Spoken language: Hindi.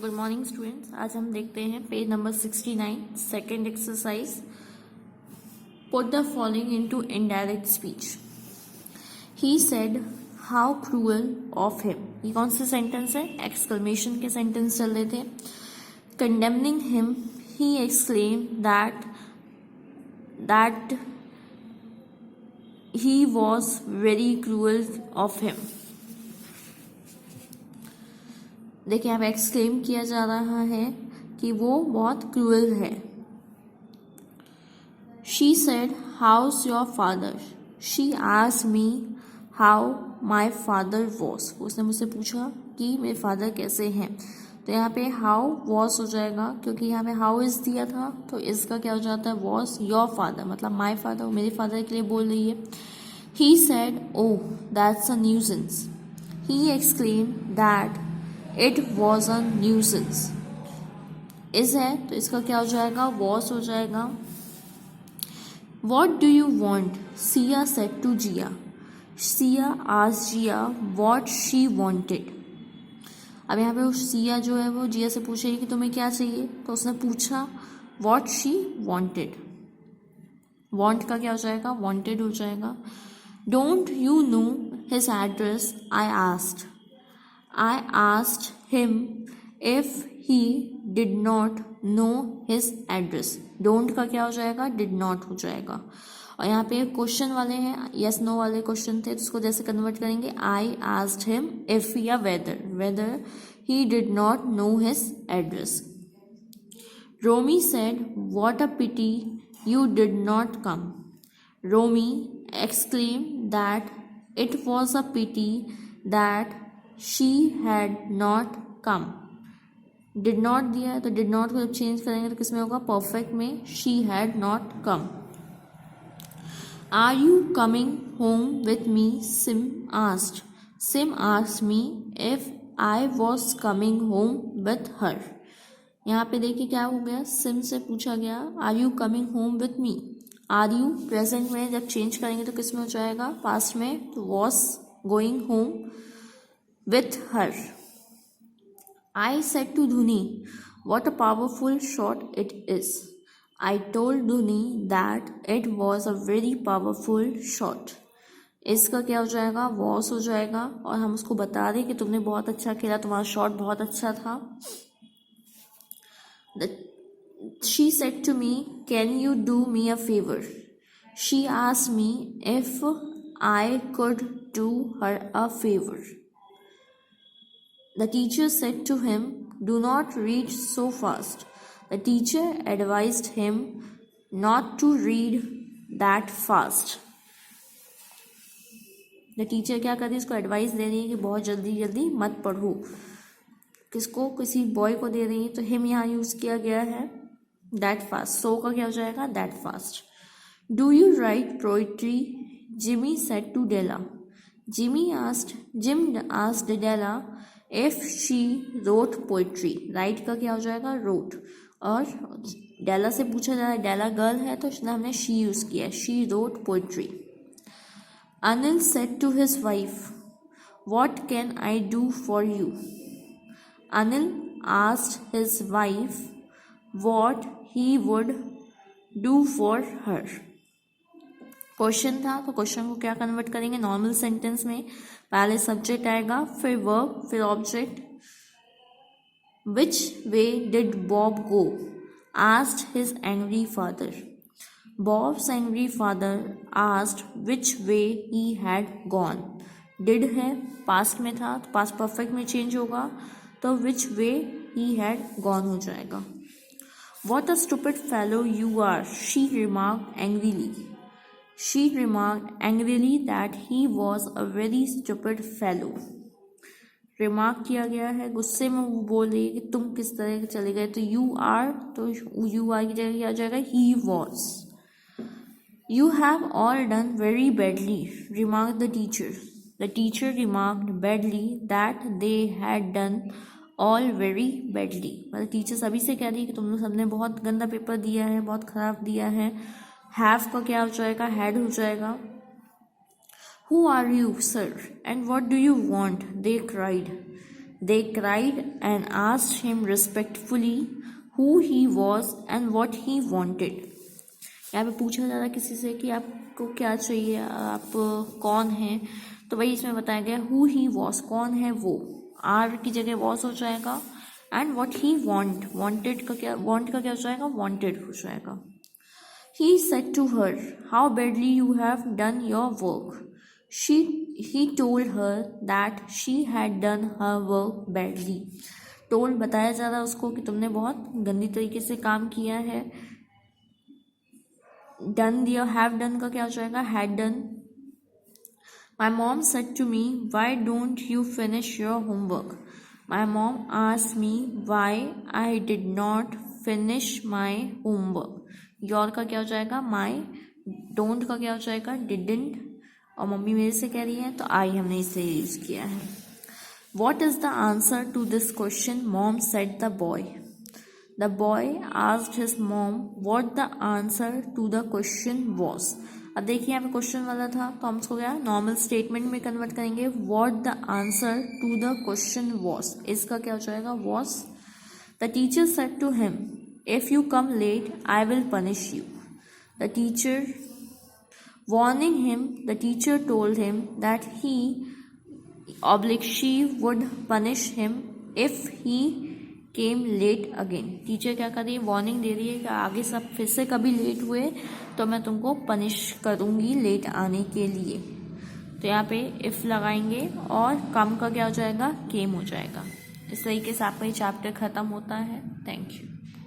Good morning students. आज हम देखते हैं page number 69 second exercise. Put the following into indirect speech. He said how cruel of him. ये कौन सा सेंटेंस है? एक्सक्लेमेशन के सेंटेंस चल रहे थे। Condemning him he exclaim that he was very cruel of him. देखिए यहाँ पे एक्सक्लेम किया जा रहा है कि वो बहुत क्रूअल है। She said house your father. She asked me how my father was. उसने मुझसे पूछा कि मेरे फादर कैसे हैं। तो यहाँ पे हाउ वॉज हो जाएगा, क्योंकि यहाँ पे हाउ इज दिया था तो इसका क्या हो जाता है? वॉज योर फादर, मतलब माई फादर, मेरे फादर के लिए बोल रही है। He said oh that's a nuisance. He exclaim that it was a nuisance. Is है तो इसका क्या हो जाएगा? वॉज हो जाएगा। What do you want? Siya said to Jiya. Siya asked Jiya what she wanted. अब यहाँ पे सिया जो है वो जिया से पूछेगी कि तुम्हें क्या चाहिए, तो उसने पूछा वॉट शी वॉन्टेड। वॉन्ट का क्या हो जाएगा? वॉन्टेड हो जाएगा। Don't you know his address? I asked him if he did not know his address. Don't का क्या हो जाएगा? Did not हो जाएगा। और यहाँ पे क्वेश्चन वाले हैं, yes no वाले क्वेश्चन थे, तो उसको जैसे कन्वर्ट करेंगे I asked him if या whether he did not know his address. Romy said what a pity you did not come. Romy exclaimed that it was a pity that she had not come. Did not दिया है तो did not को जब चेंज करेंगे तो किसमें होगा? परफेक्ट में। she had not come. Are you coming home with me? Sim asked. Sim asked me if I was coming home with her. यहाँ पे देखिए क्या हो गया? सिम से पूछा गया are you coming home with me. Are you present में जब चेंज करेंगे तो किस में हो जाएगा? पास्ट में। तो was going home with her. I said to Dhuni, what a powerful shot it is. I told Dhuni that it was a very powerful shot. इसका क्या हो जाएगा? was हो जाएगा। और हम उसको बता दें कि तुमने बहुत अच्छा खेला, तुम्हारा शॉट बहुत अच्छा था। She said to me, can you do me a favor? She asked me if I could do her a favor. The teacher said to him, do not read so fast. The teacher advised him not to read that fast. The teacher क्या कर रही है? इसको एडवाइस दे रही है कि बहुत जल्दी जल्दी मत पढ़ो। किसको? किसी बॉय को दे रही है, तो हिम यहाँ यूज किया गया है। दैट फास्ट, सो का क्या हो जाएगा? That fast. Do you write poetry? Jimmy said to Della. Jim asked Della if she wrote poetry. Write का क्या हो जाएगा? रोट। और डेला से पूछा जा रहा है, डेला गर्ल है तो हमने शी यूज किया है। She wrote poetry. Anil said to his wife what can I do for you. Anil asked his wife what he would do for her. Question था तो क्वेश्चन को क्या कन्वर्ट करेंगे? नॉर्मल सेंटेंस में। पहले सब्जेक्ट आएगा, फिर वर्ब, फिर object. Which way did Bob go? Asked his angry father. Bobs angry father asked which way he had gone. Did है, पास्ट में था तो पास्ट परफेक्ट में चेंज होगा, तो विच वे ही हैड गॉन हो जाएगा। What a stupid fellow you are, she remarked angrily. She remarked angrily that he was a very stupid fellow. Remark किया गया है, गुस्से में वो बोल रही है कि तुम किस तरह के चले गए। तो you are, तो you are की जगह क्या आ जाएगा? He was. You have all done very badly, remarked the teacher. The teacher remarked badly that they had done all very badly. मतलब टीचर सभी से कह रही है कि तुम लोग सबने बहुत गंदा पेपर दिया है, बहुत खराब दिया है। हैव का क्या हो जाएगा? हैड हो जाएगा। Who are you sir and what do you want? They cried. They cried and asked him respectfully who he was and what he wanted. यहाँ पे पूछा जा रहा है किसी से कि आपको क्या चाहिए, आप कौन हैं, तो वही इसमें बताया गया who he was, कौन है वो, आर की जगह was हो जाएगा, एंड what he wanted का क्या, want का क्या हो जाएगा, wanted हो जाएगा. He said to her, how badly you have done your work. He told her that she had done her work badly. told बताया जा रहा है उसको कि तुमने बहुत गंदी तरीके से काम किया है. done दिया, have done का क्या हो जाएगा, had done. My mom said to me, why don't you finish your homework? My mom asked me why I did not finish my homework. your का क्या हो जाएगा, my. don't का क्या हो जाएगा, didn't. और मम्मी मेरे से कह रही है तो I हमने इसे यूज किया है. What is the answer to this question? Mom said the boy. The boy asked his mom what the answer to the question was. अब देखिए यहाँ पे क्वेश्चन वाला था तो हम इसको क्या नॉर्मल स्टेटमेंट में कन्वर्ट करेंगे. What the answer to the question was. इसका क्या हो जाएगा, was. The teacher said to him, if you come late, I will punish you. The teacher, warning him, the teacher told him that she would punish him if he came late again. Teacher क्या कर रही है, वार्निंग दे रही है कि आगे सब फिर से कभी लेट हुए तो मैं तुमको पनिश करूँगी लेट आने के लिए. तो यहाँ पे इफ़ लगाएंगे और कम का क्या हो जाएगा, केम हो जाएगा. इस तरीके से आपका ये चैप्टर ख़त्म होता है. Thank you.